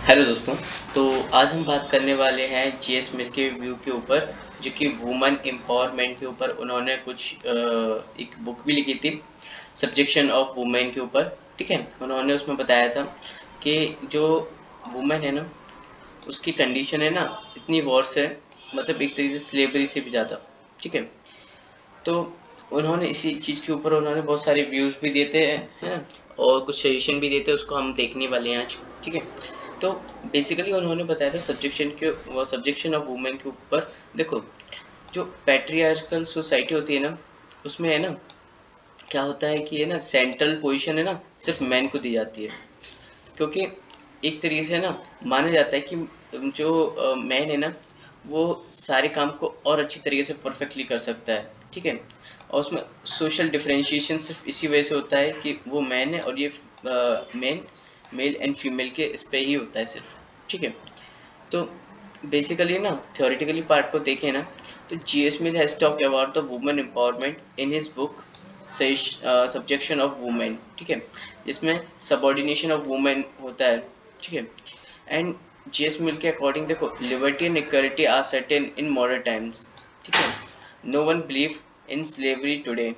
Hello दोस्तों। तो आज हम बात करने वाले हैं जीएस मिल के व्यू के ऊपर, जो कि वुमेन एम्पावरमेंट के ऊपर उन्होंने कुछ एक बुक भी लिखी थी, सब्जेक्शन ऑफ वुमेन के ऊपर। ठीक है, उन्होंने उसमें बताया था कि जो वुमेन है ना, उसकी कंडीशन है ना, इतनी वर्स है, मतलब एक तरीके से स्लेवरी से भी ज़्यादा। ठीक है, तो उन्होंने इसी चीज़ के ऊपर उन्होंने बहुत सारे व्यूज़ भी देते हैं और कुछ सजेशन भी देते हैं, उसको हम देखने वाले हैं आज। ठीक है, तो बेसिकली उन्होंने बताया था सब्जेक्शन ऑफ वुमेन के ऊपर। देखो, जो पैट्रियार्कल सोसाइटी होती है ना, उसमें है ना, क्या होता है कि है ना, सेंट्रल पोजीशन है ना, सिर्फ मैन को दी जाती है। क्योंकि एक तरीके से ना माना जाता है कि जो मैन है ना, वो सारे काम को और अच्छी तरीके से परफेक्टली कर सकता है। ठीक है, और उसमें सोशल डिफरेंशिएशन सिर्फ इसी वजह से होता है कि वो मैन है, और ये मेन मेल एंड फीमेल के इस पे ही होता है सिर्फ। ठीक है, तो बेसिकली ना थ्योरेटिकली पार्ट को देखें ना, तो GS mill has talk about the women empowerment in his book subjection of women. ठीक है, जिसमें सबऑर्डिनेशन ऑफ वुमेन होता है। ठीक है, एंड जीएस मिल के अकॉर्डिंग देखो, liberty and equality are certain in modern times. ठीक है, no one believe in slavery today,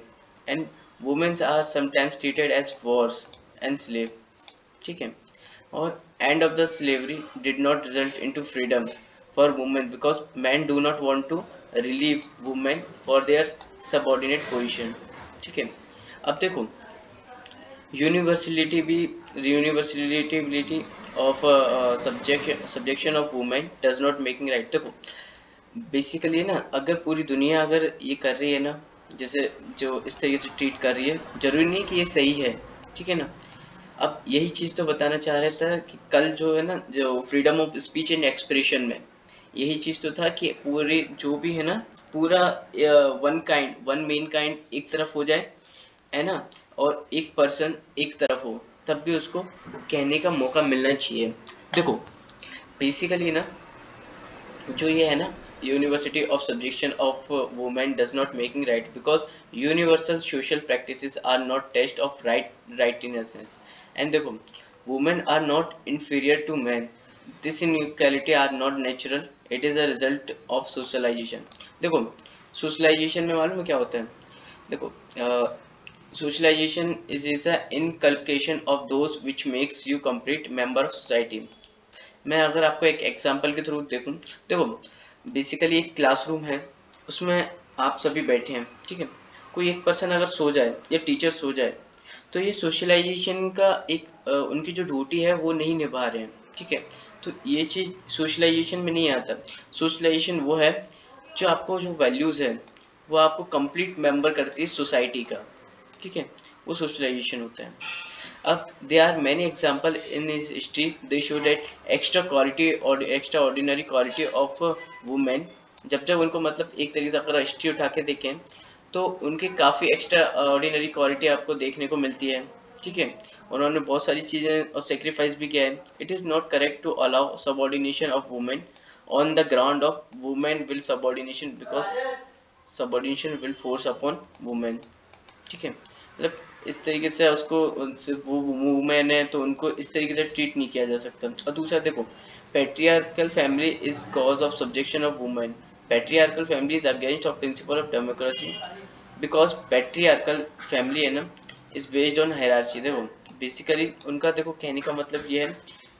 and women's are sometimes treated as wars and slave. ठीक है, और end of the slavery did not result into freedom for women because men do not want to relieve women for their subordinate position। ठीक है, अब देखो, universality of subjection of women does not making right. देखो, basically ना, अगर पूरी दुनिया अगर ये कर रही है ना, जैसे जो इस तरीके से ट्रीट कर रही है, जरूरी नहीं कि ये सही है। ठीक है ना, अब यही चीज़ तो बताना चाह रहा था कि कल जो है ना, जो freedom of speech and expression में यही चीज़ तो था कि पूरे जो भी है ना, पूरा वन मेन काइंड एक तरफ हो जाए, है ना, और एक पर्सन एक तरफ हो, तब भी उसको कहने का मौका मिलना चाहिए। देखो, बेसिकली ना, जो ये है ना, university of subjection of women does not making right because universal social practices are not test of rightness. And देखो, women are not inferior to man, this inequality are not natural, it is a result of socialisation. देखो, socialisation में मालूम है क्या होता है? देखो, socialisation is a inculcation of those which makes you complete member of society. मैं अगर आपको एक एग्जांपल के थ्रू देखूं, देखो, बेसिकली एक क्लासरूम है, उसमें आप सभी बैठे हैं। ठीक है, कोई एक पर्सन अगर सो जाए या टीचर सो जाए, तो ये सोशलाइजेशन का एक उनकी जो ड्यूटी है वो नहीं निभा रहे हैं। ठीक है, तो ये चीज़ सोशलाइजेशन में नहीं आता। सोशलाइजेशन वो है जो आपको जो वैल्यूज़ है वो आपको कंप्लीट मेंबर करती है सोसाइटी का। ठीक है, वो सोशलाइजेशन होता है। अब there are many example in his history, they show that extraordinary quality of women। जब जब उनको मतलब एक तरीके से अगर हिस्ट्री उठा के देखें, तो उनकी काफ़ी एक्स्ट्रा ऑर्डिनरी क्वालिटी आपको देखने को मिलती है। ठीक है, उन्होंने बहुत सारी चीज़ें और सेक्रीफाइस भी किया है। It is not correct to allow subordination of women on the ground of women will subordination because subordination will force upon women. ठीक है, मतलब इस तरीके से उसको वो वुमेन है तो उनको इस तरीके से ट्रीट नहीं किया जा सकता। और दूसरा देखो, patriarchal family is cause of subjection of women. Patriarchal family is against of principle of democracy because patriarchal family है ना, इज बेस्ड ऑन हायरार्ची। देखो, बेसिकली उनका देखो कहने का मतलब ये है,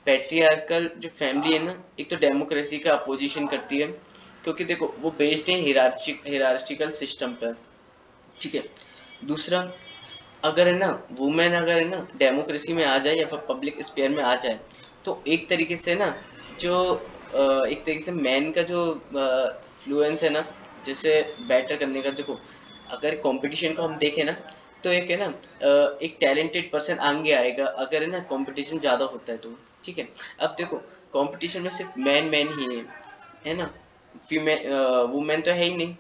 पैट्रियार्कल जो फैमिली है ना, एक तो डेमोक्रेसी का अपोजिशन करती है, क्योंकि देखो वो बेस्ड है हिरार्चिकल सिस्टम पर। ठीक है, दूसरा, अगर है ना, वुमेन अगर है ना डेमोक्रेसी में आ जाए या फिर पब्लिक स्पेयर में आ जाए, तो एक तरीके से ना, जो एक तरीके से मैन का जो फ्लुएंस है ना, जैसे बेटर करने का, देखो, अगर कंपटीशन को हम देखें ना, तो एक है ना, एक टैलेंटेड पर्सन आगे आएगा अगर है ना कंपटीशन ज़्यादा होता है तो। ठीक है, अब देखो, कंपटीशन में सिर्फ मैन मैन ही है ना, फीमेल वुमेन तो है ही नहीं।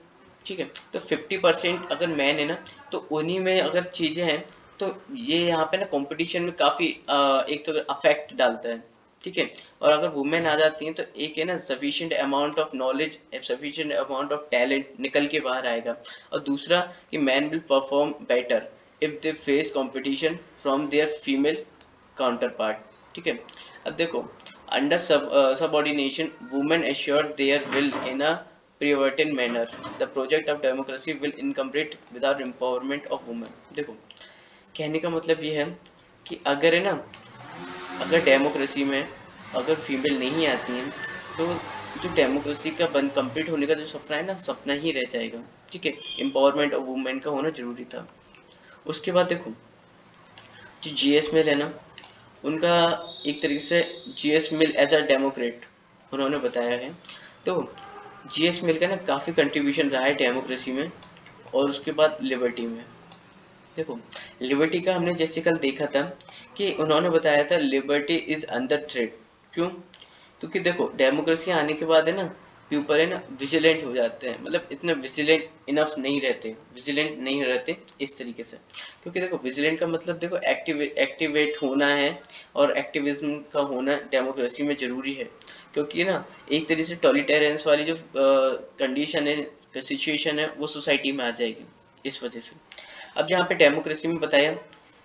ठीक है, तो 50% अगर मैन है ना, तो उन्हीं में अगर चीज़ें हैं, तो ये यहाँ पे ना कंपटीशन में काफ़ी एक तो अफेक्ट डालता है। ठीक है, और अगर वुमेन आ जाती हैं तो एक है ना sufficient amount of knowledge, sufficient amount of talent निकल के बाहर आएगा। और दूसरा कि man will perform better if they face competition from their female counterpart. ठीक है, अब देखो, Under subordination, women assured their will in a preordained manner. The project of democracy will incomplete without empowerment of women. देखो कहने का मतलब ये है कि अगर है ना, अगर डेमोक्रेसी में अगर फीमेल नहीं आती हैं तो जो डेमोक्रेसी का बन कंप्लीट होने का जो सपना है ना, सपना ही रह जाएगा। ठीक है, एम्पावरमेंट ऑफ वुमेन का होना जरूरी था। उसके बाद देखो जो जीएस मिल है ना, उनका एक तरीके से GS Mill as a democrat उन्होंने बताया है। तो जीएस मिल का ना काफ़ी कंट्रीब्यूशन रहा है डेमोक्रेसी में और उसके बाद लिबर्टी में। देखो लिबर्टी का हमने जैसे कल देखा था कि उन्होंने बताया था लिबर्टी इज अंडर थ्रेट। क्यों? क्योंकि देखो डेमोक्रेसी आने के बाद है ना पीपल है ना विजिलेंट हो जाते हैं, मतलब इतने विजिलेंट इनफ नहीं रहते, विजिलेंट नहीं रहते इस तरीके से। क्योंकि देखो विजिलेंट का मतलब देखो एक्टिवेट होना है और एक्टिविज्म का होना डेमोक्रेसी में जरूरी है। क्योंकि ना एक तरीके से टॉलिटेरेंस वाली जो कंडीशन है, सिचुएशन है, वो सोसाइटी में आ जाएगी इस वजह से। अब यहाँ पे डेमोक्रेसी में बताया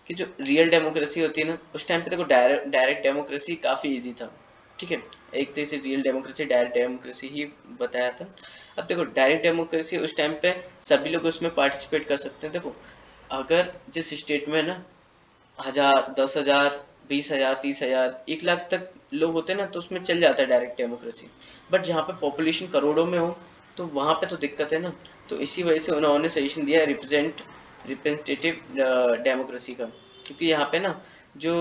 कि जो रियल डेमोक्रेसी होती है ना, उस टाइम पे देखो डायरेक्ट डेमोक्रेसी काफ़ी इजी था। ठीक है, एक तरह से रियल डेमोक्रेसी डायरेक्ट डेमोक्रेसी ही बताया था। अब देखो डायरेक्ट डेमोक्रेसी उस टाइम पे सभी लोग उसमें पार्टिसिपेट कर सकते हैं। देखो अगर जिस स्टेट में ना 1000, 10,000, 20,000, 30,000, 1 लाख तक लोग होते हैं ना, तो उसमें चल जाता है डायरेक्ट डेमोक्रेसी। बट जहाँ पे पॉपुलेशन करोड़ों में हो तो वहाँ पे तो दिक्कत है ना। तो इसी वजह से उन्होंने सजेशन दिया रिप्रेजेंटेटिव डेमोक्रेसी का। क्योंकि यहाँ पे ना जो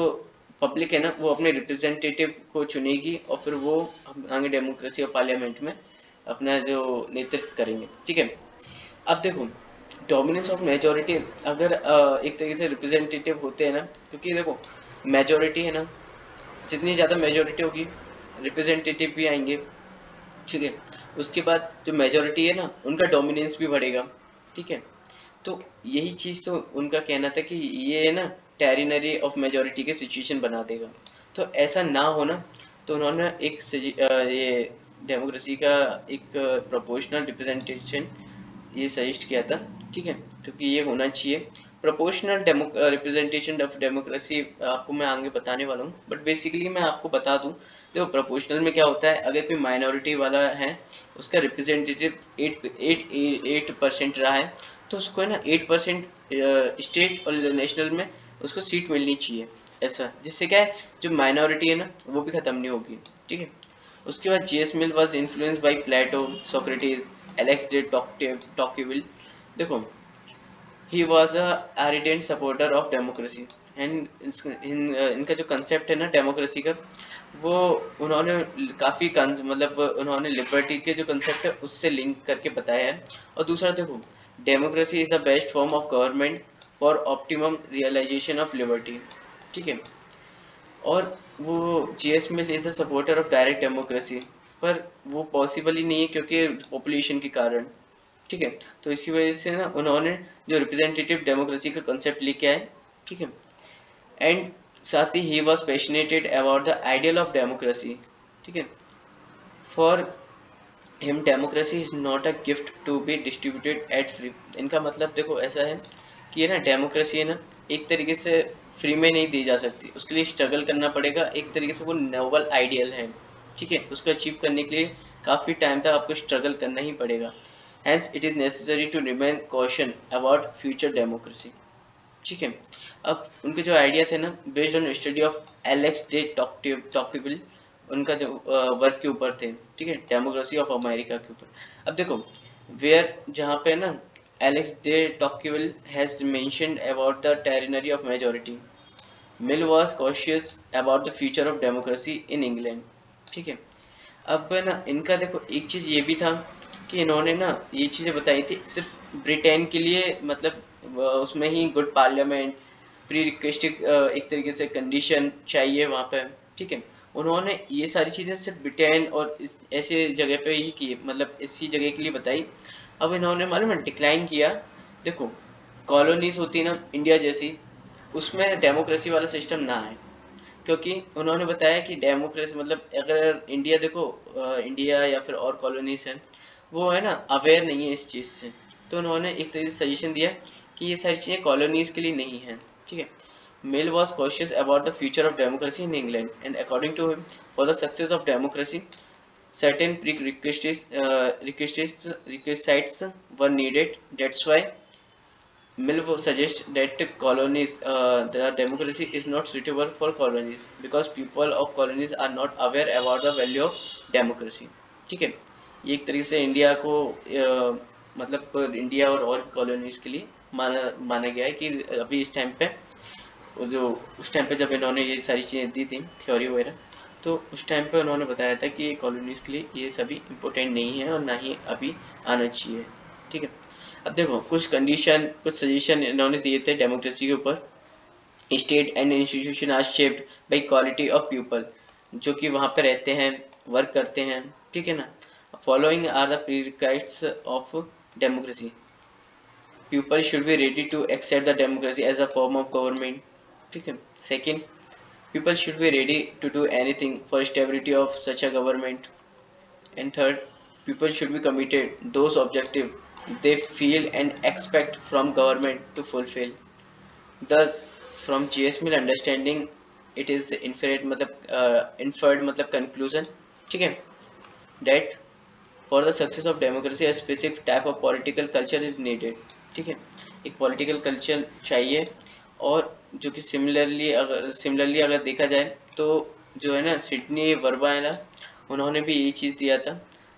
पब्लिक है ना वो अपने रिप्रेजेंटेटिव को चुनेगी और फिर वो आगे डेमोक्रेसी और पार्लियामेंट में अपना जो नेतृत्व करेंगे। ठीक है, अब देखो डोमिनेंस ऑफ मेजोरिटी अगर एक तरीके से रिप्रेजेंटेटिव होते हैं ना, क्योंकि देखो मेजोरिटी है ना, जितनी ज़्यादा मेजोरिटी होगी रिप्रेजेंटेटिव भी आएंगे। ठीक है, उसके बाद जो मेजोरिटी है ना उनका डोमिनेंस भी बढ़ेगा। ठीक है, तो यही चीज़ तो उनका कहना था कि ये ना टेरिनरी ऑफ मेजोरिटी के सिचुएशन बना देगा। तो ऐसा ना हो ना, तो उन्होंने ये डेमोक्रेसी का एक प्रोपोर्शनल रिप्रेजेंटेशन ये सजेस्ट किया था। ठीक है, तो कि ये होना चाहिए प्रोपोर्शनल रिप्रेजेंटेशन ऑफ डेमोक्रेसी। आपको मैं आगे बताने वाला हूँ, बट बेसिकली मैं आपको बता दूँ। देखो प्रोपोर्शनल में क्या होता है, अगर कोई माइनॉरिटी वाला है उसका रिप्रेजेंटेटिव 8% रहा है तो उसको है ना 8% स्टेट और नेशनल में उसको सीट मिलनी चाहिए ऐसा, जिससे क्या है जो माइनॉरिटी है ना वो भी ख़त्म नहीं होगी। ठीक है, उसके बाद JS Mill was influenced by Plato, Socrates, Alex de Tocqueville. देखो he was a ardent supporter of democracy and इनका जो कंसेप्ट है ना डेमोक्रेसी का, वो उन्होंने काफ़ी मतलब उन्होंने लिबर्टी के जो कंसेप्ट है उससे लिंक करके बताया है। और दूसरा देखो democracy is the best form of government for optimum realisation of liberty. ठीक है, और वो GS Mill is a supporter of direct democracy, पर वो पॉसिबल ही नहीं है क्योंकि पॉपुलेशन के कारण। ठीक है, तो इसी वजह से ना उन्होंने जो रिप्रेजेंटेटिव डेमोक्रेसी का कंसेप्ट लेके आए। ठीक है, एंड साथ ही was passionated about the ideal of democracy. ठीक है, for him democracy is not a gift to be distributed at free. इनका मतलब देखो ऐसा है कि ये ना डेमोक्रेसी है ना एक तरीके से फ्री में नहीं दी जा सकती, उसके लिए स्ट्रगल करना पड़ेगा। एक तरीके से वो नोबल आइडियल है। ठीक है, उसको अचीव करने के लिए काफ़ी टाइम तक आपको स्ट्रगल करना ही पड़ेगा। Hence, it is necessary to remain caution about future democracy। ठीक है, अब उनके जो आइडिया थे ना based on study of Alex de Tocqueville, उनका जो वर्क के ऊपर थे। ठीक है, डेमोक्रेसी ऑफ अमेरिका के ऊपर। अब देखो वेयर जहाँ पे ना Alex de Tocqueville has mentioned about the tyranny of majority, Mill was cautious about the future of democracy in England. ठीक है, अब ना इनका देखो एक चीज़ ये भी था कि इन्होंने ना ये चीज़ें बताई थी सिर्फ ब्रिटेन के लिए, मतलब उसमें ही गुड पार्लियामेंट प्री रिक्वेस्टिक एक तरीके से कंडीशन चाहिए वहाँ पे। ठीक है, उन्होंने ये सारी चीज़ें सिर्फ ब्रिटेन और इस ऐसे जगह पे ही की, मतलब इसी जगह के लिए बताई। अब इन्होंने मालूम है डिक्लाइन किया। देखो कॉलोनीज होती ना इंडिया जैसी, उसमें डेमोक्रेसी वाला सिस्टम ना है। क्योंकि उन्होंने बताया कि डेमोक्रेसी मतलब अगर इंडिया देखो इंडिया या फिर और कॉलोनीज हैं वो है ना अवेयर नहीं है इस चीज़ से। तो उन्होंने एक तरीके से सजेशन दिया कि ये सारी चीज़ें कॉलोनीज के लिए नहीं हैं। ठीक है, Mill was cautious about the future of democracy in England, and according to him, for the success of democracy, certain requisites were needed. That's why Mill suggests that the democracy is not suitable for colonies because people of colonies are not aware about the value of democracy. ठीक है, ये एक तरीके से India को मतलब India और colonies के लिए माना गया है कि अभी इस टाइम पे जो उस टाइम पे जब इन्होंने ये सारी चीज़ें दी थी थ्योरी वगैरह, तो उस टाइम पे उन्होंने बताया था कि कॉलोनीज के लिए ये सभी इम्पोर्टेंट नहीं है और ना ही अभी आना चाहिए। ठीक है, अब देखो कुछ कंडीशन कुछ सजेशन इन्होंने दिए थे डेमोक्रेसी के ऊपर। State and institution are shaped by quality of people, जो कि वहाँ पे रहते हैं, वर्क करते हैं। ठीक है ना, following are the prerequisites of democracy. People should be ready to accept the democracy as a form of government. ठीक है, second, people should be ready to do anything for stability of such a government. And third, people should be committed those objectives they feel and expect from government to fulfill. Thus, from GS Mill understanding, it is inferred मतलब conclusion, ठीक है, that for the success of democracy a specific type of political culture is needed. ठीक है, एक political culture चाहिए, और जो कि सिमिलरली अगर देखा जाए तो जो है ना सिडनी वर्बा है ना, उन्होंने भी यही चीज़ दिया था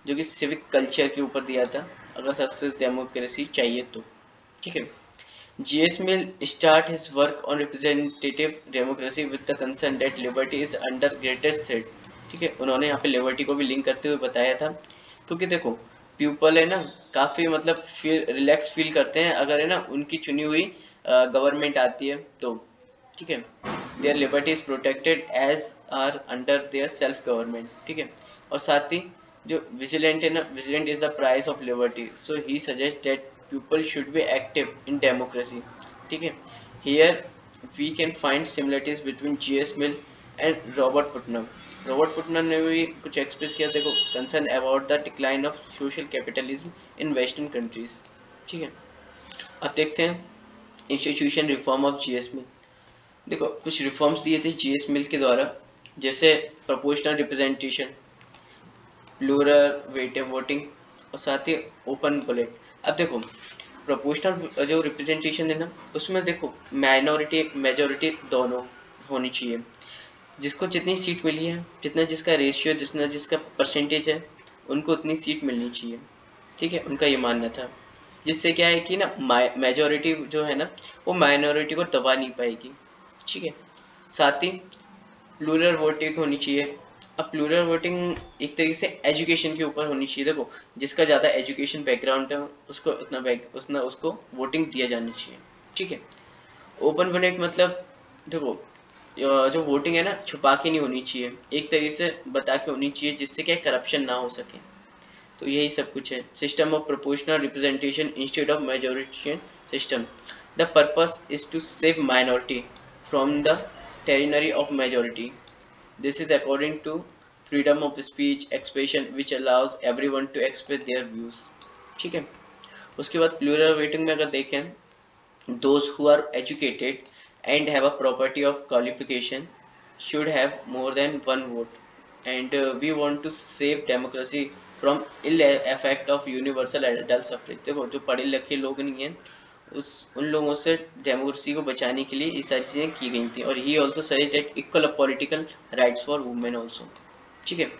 जो कि सिविक कल्चर के ऊपर दिया था अगर सक्सेस डेमोक्रेसी चाहिए तो। ठीक है, GS Mill start his work on representative democracy with the concern that liberty is under greatest threat. ठीक है, उन्होंने यहाँ पे लिबर्टी को भी लिंक करते हुए बताया था, क्योंकि देखो पीपल है ना काफ़ी मतलब रिलैक्स फील करते हैं अगर है ना उनकी चुनी हुई गवर्नमेंट आती है तो। ठीक है, their liberty is protected as are under their self government. ठीक है, और साथ ही जो विजिलेंट है ना, vigilant is the price of liberty, so he suggest that people should be active in democracy. ठीक है, here we can find similarities between GS Mill and Robert Putnam. Robert Putnam ने भी कुछ एक्सप्रेस किया, देखो concern about the decline of social capitalism in western countries. ठीक है, अब देखते हैं institution reform of GS Mill। देखो कुछ रिफॉर्म्स दिए थे GS Mill के द्वारा, जैसे प्रोपोर्शनल रिप्रेजेंटेशन, प्लूरल वोटिंग और साथ ही ओपन बुलेट। अब देखो प्रोपोर्शनल जो रिप्रेजेंटेशन है ना, उसमें देखो माइनॉरिटी मेजॉरिटी दोनों होनी चाहिए। जिसको जितनी सीट मिली है, जितना जिसका रेशियो, जितना जिसका परसेंटेज है, उनको उतनी सीट मिलनी चाहिए। ठीक है, उनका ये मानना था, जिससे क्या है कि ना मेजॉरिटी जो है ना वो माइनॉरिटी को दबा नहीं पाएगी। ठीक है, साथ ही प्लूरल वोटिंग होनी चाहिए। अब प्लूरल वोटिंग एक तरीके से एजुकेशन के ऊपर होनी चाहिए। देखो जिसका ज़्यादा एजुकेशन बैकग्राउंड है उसको उतना उसको वोटिंग दिया जानी चाहिए। ठीक है, ओपन बुलेट मतलब देखो जो वोटिंग है ना छुपा के नहीं होनी चाहिए, एक तरीके से बता के होनी चाहिए, जिससे क्या करप्शन ना हो सके। तो यही सब कुछ है। System of proportional representation instead of majoritarian system. The purpose is to save minority from the territory of majority. This is according to freedom of speech expression which allows everyone to express their views. ठीक है, उसके बाद plural voting में अगर देखें, those who are educated and have a property of qualification should have more than one vote, and we want to save democracy from ill effect of universal adult suffrage। देखो जो पढ़े लिखे लोग नहीं हैं उन लोगों से डेमोक्रेसी को बचाने के लिए ये सारी चीज़ें की गई थी। और he also suggest that equal political rights for women also. ठीक है,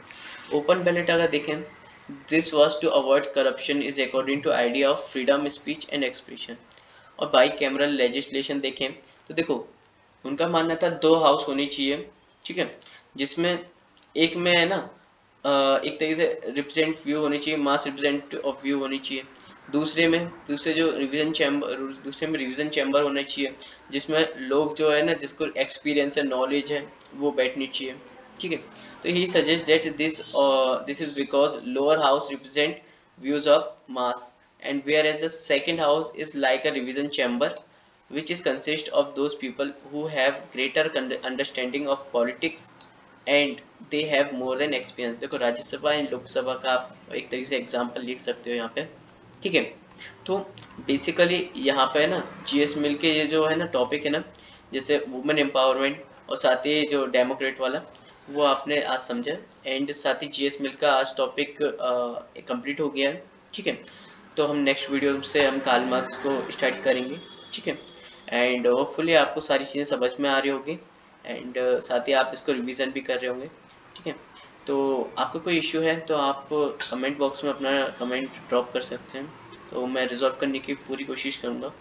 ओपन बैलेट अगर देखें, this was to avoid corruption is according to idea of freedom speech and expression. और बाई कैमरल लेजिस्लेशन देखें तो देखो उनका मानना था 2 हाउस होनी चाहिए। ठीक है, जिसमें एक में है ना एक तरीके से रिप्रेजेंट व्यू होनी चाहिए, मास रिप्रेजेंट ऑफ व्यू होनी चाहिए। दूसरे में रिवीजन चैम्बर होना चाहिए, जिसमें लोग जो है ना जिसको एक्सपीरियंस है, नॉलेज है, वो बैठनी चाहिए। ठीक है, तो he suggest that this is because lower house represent views of mass, and whereas the second house is like a revision chamber which is consist of those people who have greater understanding of politics and they have more than experience। देखो Rajya Sabha and Lok Sabha का आप एक तरीके से example लिख सकते हो यहाँ पे। ठीक है, तो बेसिकली यहाँ पे है ना GS Mill के ये जो है ना टॉपिक है ना, जैसे वुमेन एम्पावरमेंट और साथ ही जो डेमोक्रेट वाला वो आपने आज समझा। एंड साथ ही जीएस मिल का आज टॉपिक कंप्लीट हो गया है। ठीक है, तो हम नेक्स्ट वीडियो से हम कार्ल मार्क्स को स्टार्ट करेंगे। ठीक है, एंड होपफुली आपको सारी चीज़ें समझ में आ रही होगी एंड साथ ही आप इसको रिवीजन भी कर रहे होंगे। ठीक है, तो आपको कोई इश्यू है तो आप कमेंट बॉक्स में अपना कमेंट ड्रॉप कर सकते हैं, तो मैं रिजॉल्व करने की पूरी कोशिश करूँगा।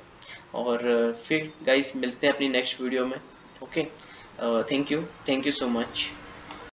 और फिर गाइस मिलते हैं अपनी नेक्स्ट वीडियो में। Okay, thank you so much.